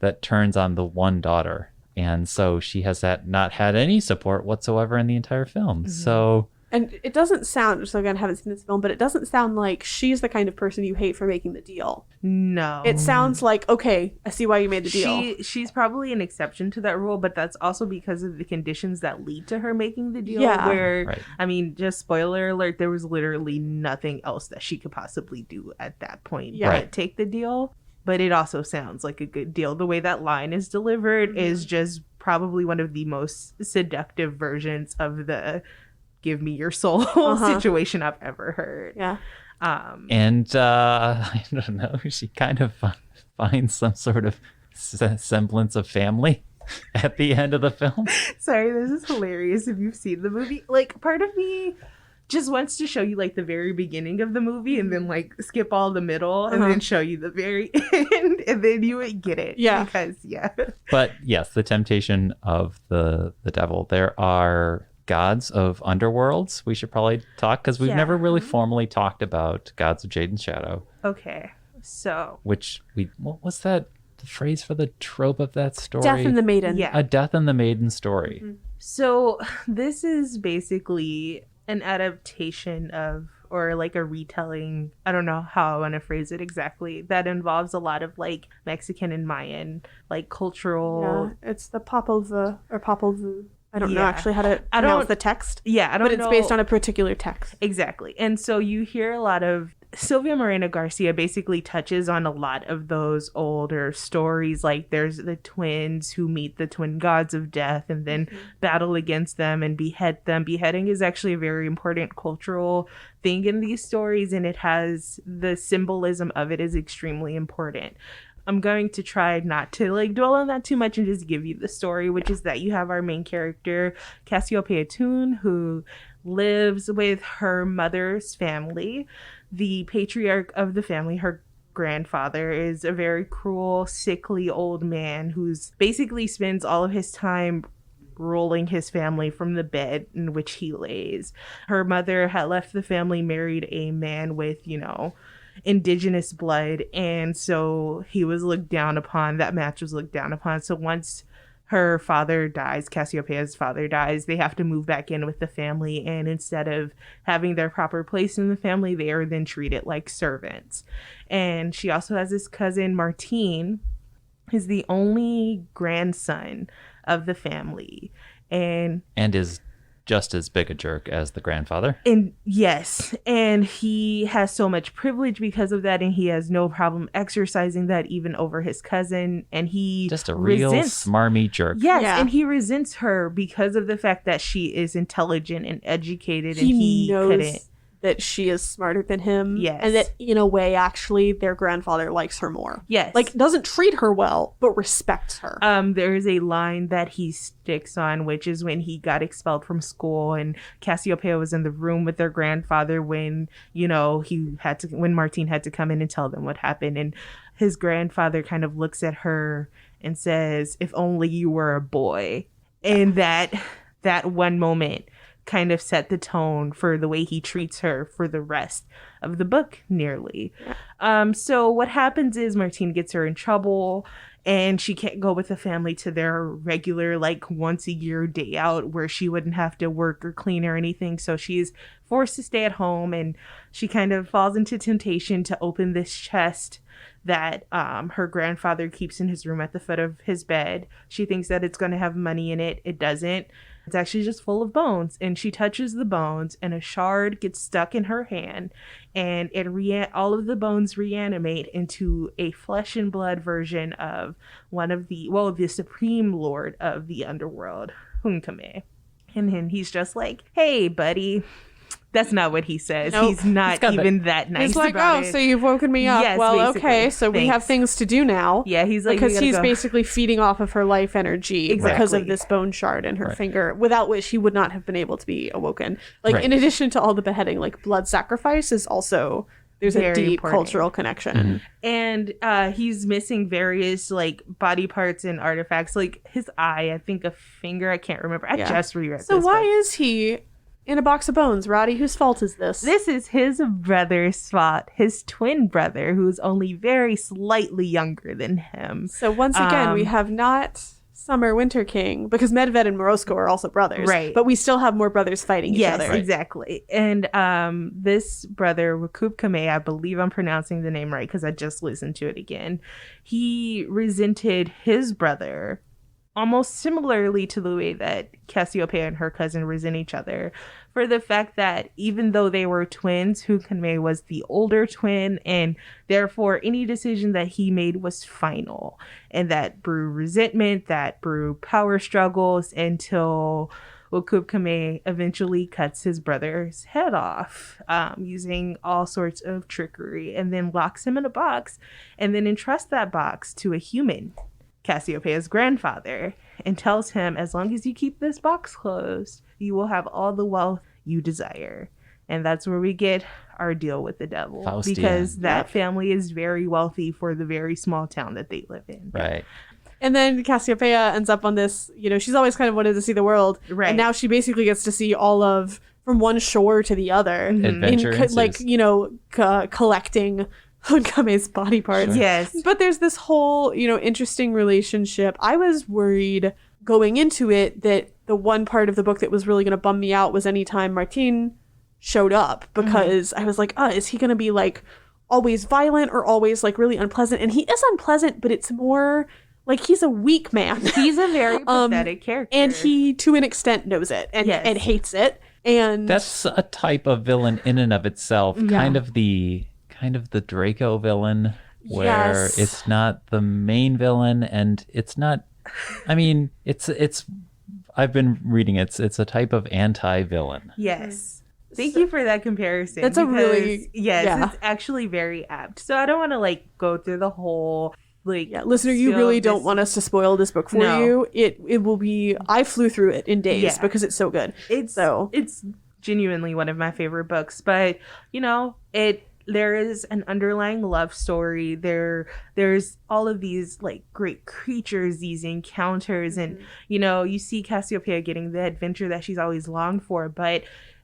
that turns on the one daughter, and so she has not had any support whatsoever in the entire film. So And it doesn't sound, so again, I haven't seen this film, but it doesn't sound like she's the kind of person you hate for making the deal. No. It sounds like, okay, I see why you made the deal. She's probably an exception to that rule, but that's also because of the conditions that lead to her making the deal. Yeah. Where, Right. I mean, just spoiler alert, there was literally nothing else that she could possibly do at that point Yeah. but Right. take the deal. But it also sounds like a good deal. The way that line is delivered is just probably one of the most seductive versions of the give me your soul situation I've ever heard. Yeah. And I don't know, she kind of finds some sort of semblance of family at the end of the film. Sorry, this is hilarious if you've seen the movie. Like, part of me just wants to show you like the very beginning of the movie and then like skip all the middle and then show you the very end and then you would get it. Yeah. Because, But yes, the temptation of the devil. There are gods of underworlds. We should probably talk because we've never really formally talked about gods of Jade and Shadow. Okay, so. Which what was that the phrase for the trope of that story? Death in the Maiden. Yeah. A Death in the Maiden story. So this is basically an adaptation of, or like a retelling, I don't know how I want to phrase it exactly, that involves a lot of like Mexican and Mayan like cultural. Yeah, it's the Popol Vuh or Popol Vuh. I don't know actually how to pronounce the text. Yeah, I don't know. But it's based on a particular text. Exactly. And so you hear a lot of Sylvia Moreno Garcia basically touches on a lot of those older stories. Like there's the twins who meet the twin gods of death and then battle against them and behead them. Beheading is actually a very important cultural thing in these stories, and it has the symbolism of it is extremely important. I'm going to try not to like dwell on that too much and just give you the story, which is that you have our main character, Cassiopeia Toon, who lives with her mother's family. The patriarch of the family, her grandfather, is a very cruel, sickly old man who's basically spends all of his time rolling his family from the bed in which he lays. Her mother had left the family, married a man with, indigenous blood, and so he was looked down upon. That match was looked down upon. So once her father dies, Cassiopeia's father dies, they have to move back in with the family, and instead of having their proper place in the family, they are then treated like servants. And she also has this cousin, Martin, who's the only grandson of the family, and is just as big a jerk as the grandfather. And yes, and he has so much privilege because of that, and he has no problem exercising that even over his cousin, and he just a real smarmy jerk. Yes, and he resents her because of the fact that she is intelligent and educated, and he knows couldn't. That she is smarter than him. Yes. And that, in a way, actually, their grandfather likes her more. Yes. Like, doesn't treat her well, but respects her. There is a line that he sticks on, which is when he got expelled from school, and Cassiopeia was in the room with their grandfather when, when Martin had to come in and tell them what happened. And his grandfather kind of looks at her and says, "If only you were a boy." And that one moment kind of set the tone for the way he treats her for the rest of the book, nearly. So what happens is Martine gets her in trouble, and she can't go with the family to their regular, like, once a year day out where she wouldn't have to work or clean or anything. So she's forced to stay at home, and she kind of falls into temptation to open this chest that her grandfather keeps in his room at the foot of his bed. She thinks that it's going to have money in it. It doesn't. It's actually just full of bones, and she touches the bones, and a shard gets stuck in her hand, and all of the bones reanimate into a flesh and blood version of the supreme lord of the underworld, Hunkame. And then he's just like, "Hey, buddy." That's not what he says. Nope. He's not even that nice. He's like, about "Oh, so you've woken me up. Yes, well, basically. Okay, so Thanks. we have things to do now." Yeah, he's like, because he's basically feeding off of her life energy because of this bone shard in her finger, without which he would not have been able to be awoken. Like, in addition to all the beheading, like blood sacrifice is also, there's very a deep important cultural connection. And he's missing various like body parts and artifacts, like his eye, I think a finger, I can't remember. I just reread this. So why is he in a box of bones? Roddy, whose fault is this? This is his brother's fault. His twin brother, who's only very slightly younger than him. So once again, we have not Summer Winter King, because Medved and Morozko are also brothers. Right. But we still have more brothers fighting each other. Yes, exactly. And this brother, Wakub Kame, I believe I'm pronouncing the name right because I just listened to it again. He resented his brother almost similarly to the way that Cassiopeia and her cousin resent each other for the fact that even though they were twins, Hunchback was the older twin, and therefore any decision that he made was final. And that brew resentment, that brew power struggles until Hunchback eventually cuts his brother's head off using all sorts of trickery, and then locks him in a box and then entrusts that box to a human, Cassiopeia's grandfather, and tells him, as long as you keep this box closed, you will have all the wealth you desire. And that's where we get our deal with the devil. Faustian. Because that family is very wealthy for the very small town that they live in. Right. And then Cassiopeia ends up on this, she's always kind of wanted to see the world. Right. And now she basically gets to see all of, from one shore to the other. Adventure ensues. Collecting Hunchback's body parts. Sure. Yes. But there's this whole, interesting relationship. I was worried going into it that the one part of the book that was really going to bum me out was anytime Martin showed up, because I was like, is he going to be like always violent or always like really unpleasant? And he is unpleasant, but it's more like he's a weak man. He's a very pathetic character. And he, to an extent, knows it and hates it. And That's a type of villain in and of itself. Yeah. Kind of the Draco villain, where Yes. it's not the main villain, and it's not. I mean, it's. I've been reading. It's a type of anti-villain. Yes. Thank you for that comparison. That's a really- it's actually very apt. So I don't want to go through the whole listener, you spill really this- don't want us to spoil this book for No. you. It will be. I flew through it in days Yeah. because it's so good. It's genuinely one of my favorite books, but there is an underlying love story. There's all of these great creatures, these encounters, and you see Cassiopeia getting the adventure that she's always longed for, but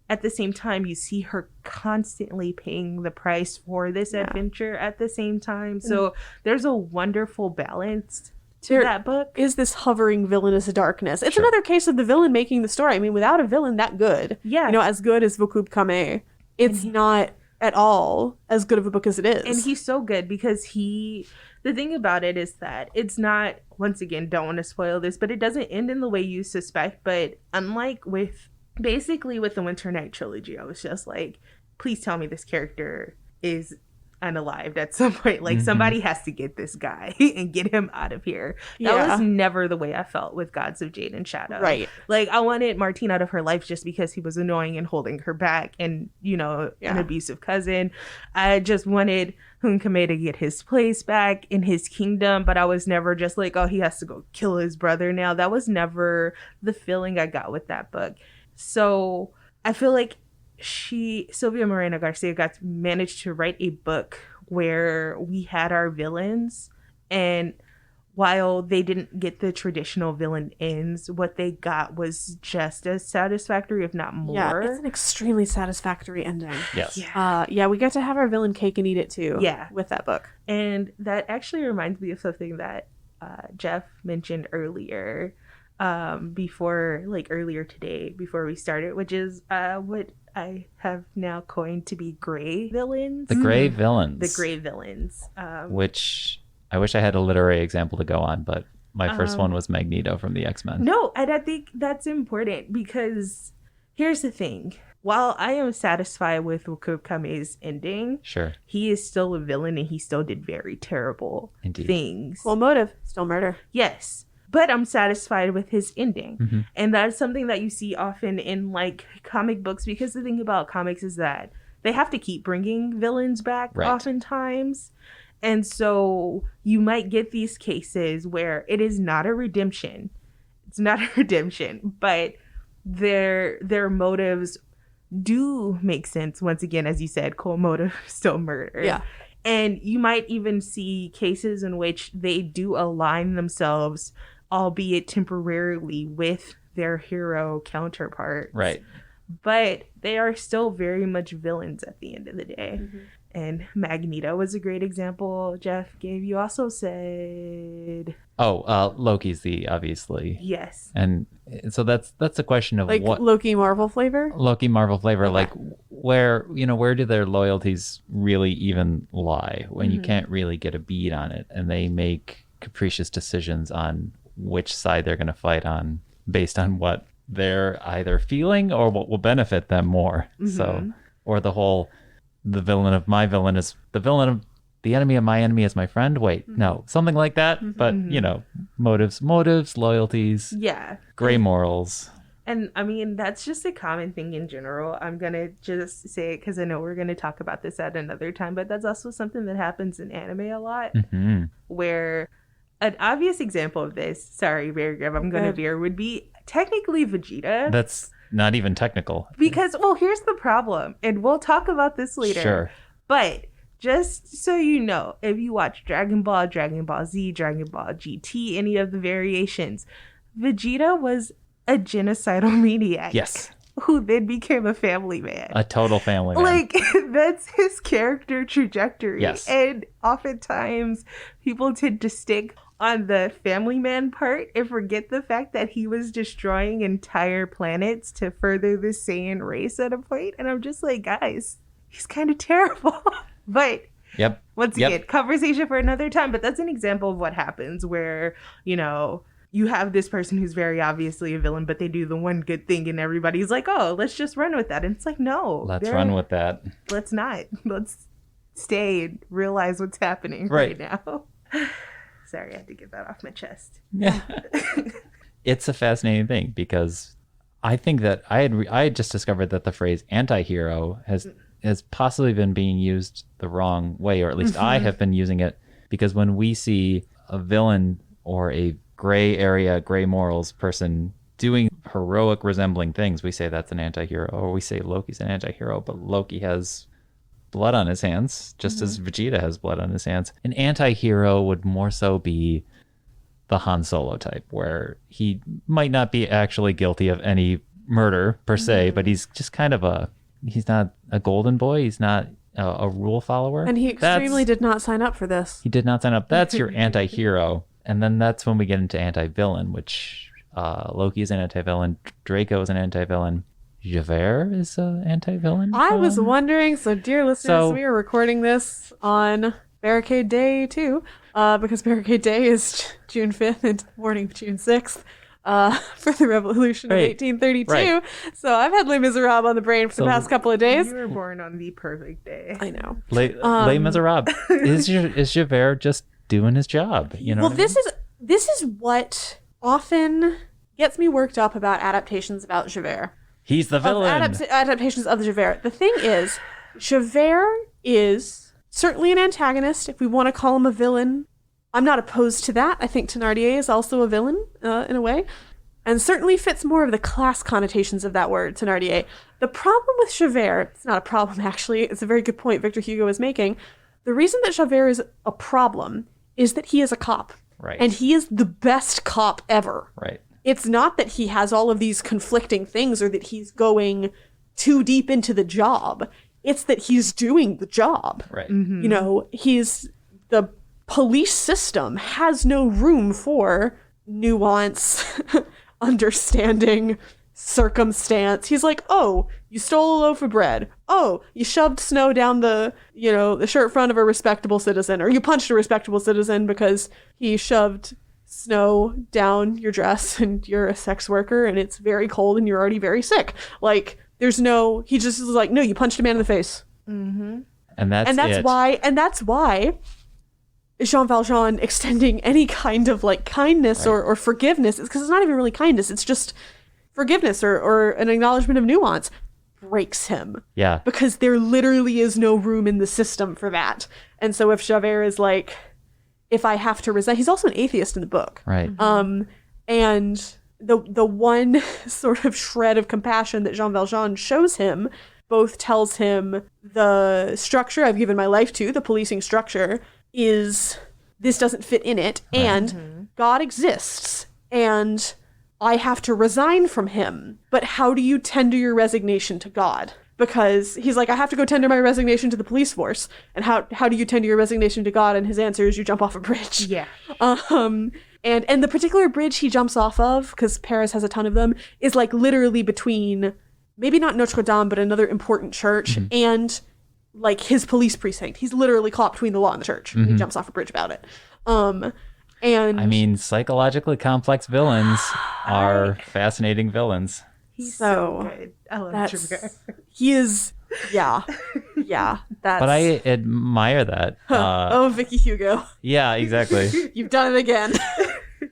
at the same time you see her constantly paying the price for this adventure at the same time. So there's a wonderful balance to that book. Is this hovering villainous darkness? It's Sure. another case of the villain making the story. I mean, without a villain that good, as good as Hunchback, it's not at all as good of a book as it is. And he's so good because the thing about it is that it's not, once again, don't want to spoil this, but it doesn't end in the way you suspect. But unlike with the Winternight Trilogy, I was just like, please tell me this character is unalived at some point. Somebody has to get this guy and get him out of here. That was never the way I felt with Gods of Jade and Shadow. Right. I wanted Martine out of her life just because he was annoying and holding her back and, an abusive cousin. I just wanted Hunchback to get his place back in his kingdom, but I was never just like, oh, he has to go kill his brother now. That was never the feeling I got with that book. So I feel like Sylvia Moreno Garcia managed to write a book where we had our villains, and while they didn't get the traditional villain ends, what they got was just as satisfactory, if not more. Yeah, it's an extremely satisfactory ending. Yes. We get to have our villain cake and eat it too. Yeah. With that book. And that actually reminds me of something that Jeff mentioned earlier, earlier today, before we started, which is what I have now coined to be gray villains. The gray villains. The gray villains. Which I wish I had a literary example to go on, but my first one was Magneto from the X-Men. No, and I think that's important because here's the thing. While I am satisfied with Hunchback's ending, Sure. he is still a villain and he still did very terrible things. Well, motive, still murder. Yes. But I'm satisfied with his ending. And that's something that you see often in comic books, because the thing about comics is that they have to keep bringing villains back oftentimes. And so you might get these cases where it is not a redemption. It's not a redemption, but their motives do make sense. Once again, as you said, core motive, still murder. Yeah. And you might even see cases in which they do align themselves, albeit temporarily, with their hero counterparts. Right. But they are still very much villains at the end of the day. And Magneto was a great example Jeff gave. You also said... Loki's obviously. Yes. And so that's a question of what... Loki Marvel flavor? Loki Marvel flavor, where do their loyalties really even lie when you can't really get a bead on it, and they make capricious decisions on which side they're going to fight on based on what they're either feeling or what will benefit them more. So, or the whole, the villain of my villain is the villain of the enemy of my enemy is my friend. Wait, no, something like that. But, you know, motives, loyalties, gray morals. And I mean, that's just a common thing in general. I'm going to just say it because I know we're going to talk about this at another time, but that's also something that happens in anime a lot, where an obvious example of this, sorry, Mary Grahame, I'm going to veer, would be technically Vegeta. That's not even technical. Because, well, here's the problem, and we'll talk about this later. Sure. But just so you know, if you watch Dragon Ball Z, Dragon Ball GT, any of the variations, Vegeta was a genocidal maniac. Yes. Who then became a family man. A total family man. Like, that's his character trajectory. Yes. And oftentimes, people tend to stick on the family man part and forget the fact that he was destroying entire planets to further the Saiyan race at a point. And I'm just like, guys, he's kind of terrible. But once again, conversation for another time. But that's an example of what happens where, you know, you have this person who's very obviously a villain, but they do the one good thing and everybody's like, oh, let's just run with that. And it's like, no. Let's run with that. Let's not. Let's stay and realize what's happening right now. Sorry, I had to get that off my chest. Yeah. It's a fascinating thing because I think that I had just discovered that the phrase anti-hero has possibly been being used the wrong way, or at least I have been using it, because when we see a villain or a gray morals person doing heroic resembling things, we say that's an anti-hero, or we say Loki's an anti-hero, but Loki has blood on his hands, just as Vegeta has blood on his hands. An anti-hero would more so be the Han Solo type, where he might not be actually guilty of any murder per se, but he's just kind of he's not a golden boy, he's not a rule follower. And he extremely did not sign up for this. He did not sign up. That's your anti-hero. And then that's when we get into anti-villain, which Loki is an anti-villain, Draco is an anti-villain, Javert is an anti-villain. I was wondering, so dear listeners, we are recording this on Barricade Day 2, because Barricade Day is June 5th and morning of June 6th. For the Revolution of 1832. Right. So I've had Les Miserables on the brain for the past couple of days. You were born on the perfect day. I know. Les Miserables. Is Javert just doing his job? You know. Well, this is what often gets me worked up about adaptations about Javert. He's the villain. Adaptations of Javert. The thing is, Javert is certainly an antagonist. If we want to call him a villain, I'm not opposed to that. I think Thénardier is also a villain in a way, and certainly fits more of the class connotations of that word, Thénardier. The problem with Javert, it's not a problem actually, it's a very good point Victor Hugo is making. The reason that Javert is a problem is that he is a cop. Right. And he is the best cop ever. Right. It's not that he has all of these conflicting things or that he's going too deep into the job. It's that he's doing the job. Right. You know, the police system has no room for nuance, understanding, circumstance. He's like, oh, you stole a loaf of bread. Oh, you shoved snow down the shirt front of a respectable citizen, or you punched a respectable citizen because he shoved snow down your dress and you're a sex worker and it's very cold and you're already very sick. Like, he just is like, no, you punched a man in the face. And that's why Jean Valjean extending any kind of like kindness or forgiveness is because it's not even really kindness. It's just forgiveness or an acknowledgement of nuance breaks him. Yeah. Because there literally is no room in the system for that. And so if Javert is like, if I have to resign, he's also an atheist in the book. Right. And the one sort of shred of compassion that Jean Valjean shows him both tells him the structure I've given my life to, the policing structure, is this doesn't fit in it, and God exists, and I have to resign from him. But how do you tender your resignation to God? Because he's like, I have to go tender my resignation to the police force. And how do you tender your resignation to God? And his answer is you jump off a bridge. Yeah. And the particular bridge he jumps off of, because Paris has a ton of them, is like literally between maybe not Notre Dame, but another important church and like his police precinct. He's literally caught between the law and the church. He jumps off a bridge about it. And I mean, psychologically complex villains are fascinating villains. He's So, so good. I love that's Javert. he is yeah. That's But I admire that. oh, Vicky Hugo. Yeah, exactly. You've done it again.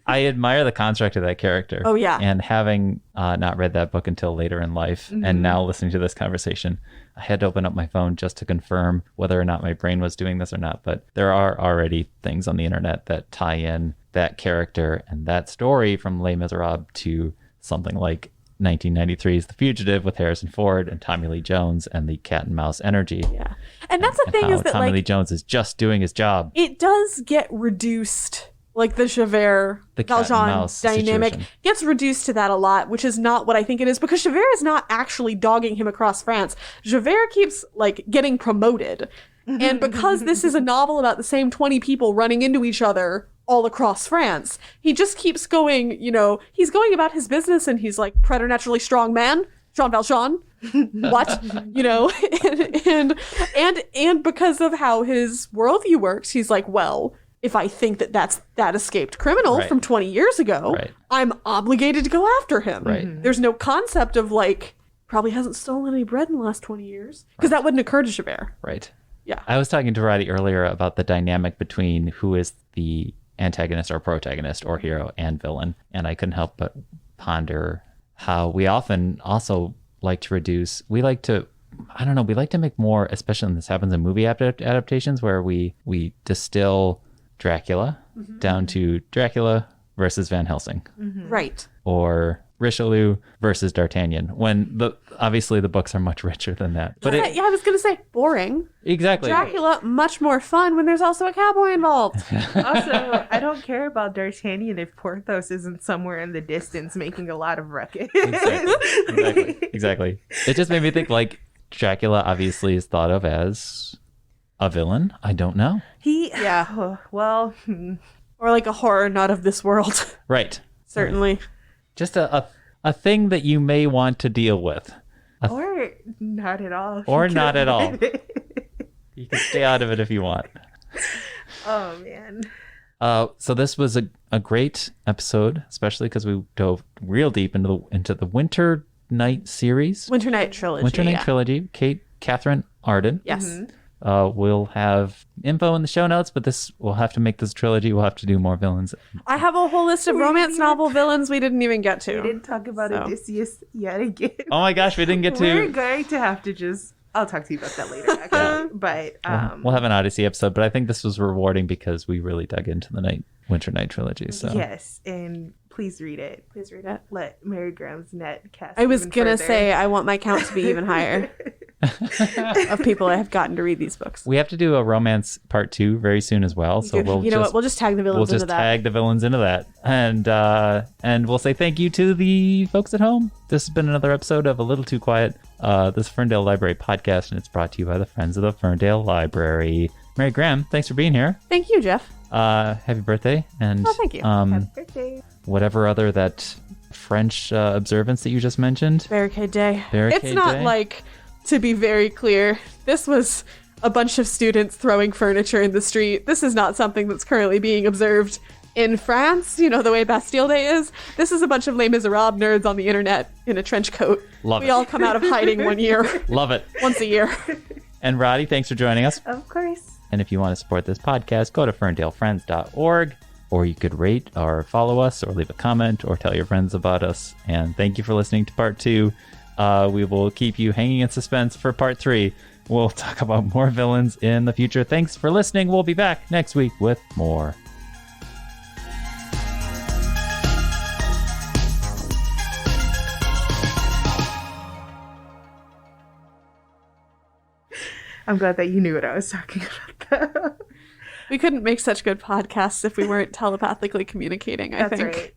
I admire the construct of that character. Oh, yeah. And having not read that book until later in life, and now listening to this conversation, I had to open up my phone just to confirm whether or not my brain was doing this or not. But there are already things on the internet that tie in that character and that story from Les Miserables to something like 1993's The Fugitive with Harrison Ford and Tommy Lee Jones and the cat and mouse energy. Yeah. And that's the thing how is that Tommy Lee like Jones is just doing his job. it does get reduced, like the Javert The cat and Valjean mouse dynamic situation. gets reduced to that a lot, which is not what I think it is, because Javert is not actually dogging him across France. Javert keeps like getting promoted. And because this is a novel about the same 20 people running into each other all across France, he just keeps going, you know, he's going about his business and he's like preternaturally strong man, Jean Valjean. What? You know, and because of how his worldview works, he's like, well, if I think that that's that escaped criminal Right. from 20 years ago, Right. I'm obligated to go after him. Right. There's no concept of like, probably hasn't stolen any bread in the last 20 years. Because that wouldn't occur to Javert. Right. Yeah. I was talking to Roddy earlier about the dynamic between who is the antagonist or protagonist or hero and villain. And I couldn't help but ponder how we often also like to reduce, we like to make more, especially when this happens in movie adaptations, where we distill Dracula down to Dracula versus Van Helsing Right. or Richelieu versus D'Artagnan, when obviously the books are much richer than that. But Yeah, I was going to say, boring. exactly. Dracula, much more fun when there's also a cowboy involved. Also, I don't care about D'Artagnan if Porthos isn't somewhere in the distance making a lot of ruckus. Exactly. It just made me think, like, Dracula obviously is thought of as a villain. I don't know. Yeah. Well, Or like a horror not of this world. Right. Certainly. Just a thing that you may want to deal with. or not at all. Or not at all. You can stay out of it if you want. Oh, man. So this was a great episode, especially because we dove real deep into the Winter Night series. Winternight Trilogy. Winternight Trilogy. Catherine Arden. Yes. We'll have info in the show notes, but we'll have to make this trilogy. We'll have to do more villains. I have a whole list of romance novel villains we didn't even get to. We didn't talk about So. Odysseus yet again. Oh my gosh, we didn't get We're to. going to have to just... I'll talk to you about that later, actually. But, We'll have an Odyssey episode, but I think this was rewarding because we really dug into the Winter Night Trilogy. So yes, and please read it. Please read it. Let Mary Graham's net cast I was even gonna further. say I want my count to be even higher of people I have gotten to read these books. we have to do a romance part 2 very soon as well. So we'll you know just, what? We'll just tag the villains into that. tag the villains into that, and we'll say thank you to the folks at home. This has been another episode of A Little Too Quiet, this Ferndale Library podcast, and it's brought to you by the Friends of the Ferndale Library. Mary Grahame, thanks for being here. Thank you, Jeff. Happy birthday, and Oh, thank you. Happy birthday. whatever other that French observance that you just mentioned. Barricade Day. Barricade It's not Day? like, to be very clear, this was a bunch of students throwing furniture in the street. This is not something that's currently being observed in France, you know, the way Bastille Day is. This is a bunch of Les Miserables nerds on the internet in a trench coat. Love We it. all come out of hiding one year, Love it. once a year. And Roddy, thanks for joining us. Of course. And if you want to support this podcast, go to ferndalefriends.org, or you could rate or follow us or leave a comment or tell your friends about us. And thank you for listening to part 2. We will keep you hanging in suspense for part 3. We'll talk about more villains in the future. Thanks for listening. We'll be back next week with more. I'm glad that you knew what I was talking about, though. We couldn't make such good podcasts if we weren't telepathically communicating, I That's think. right.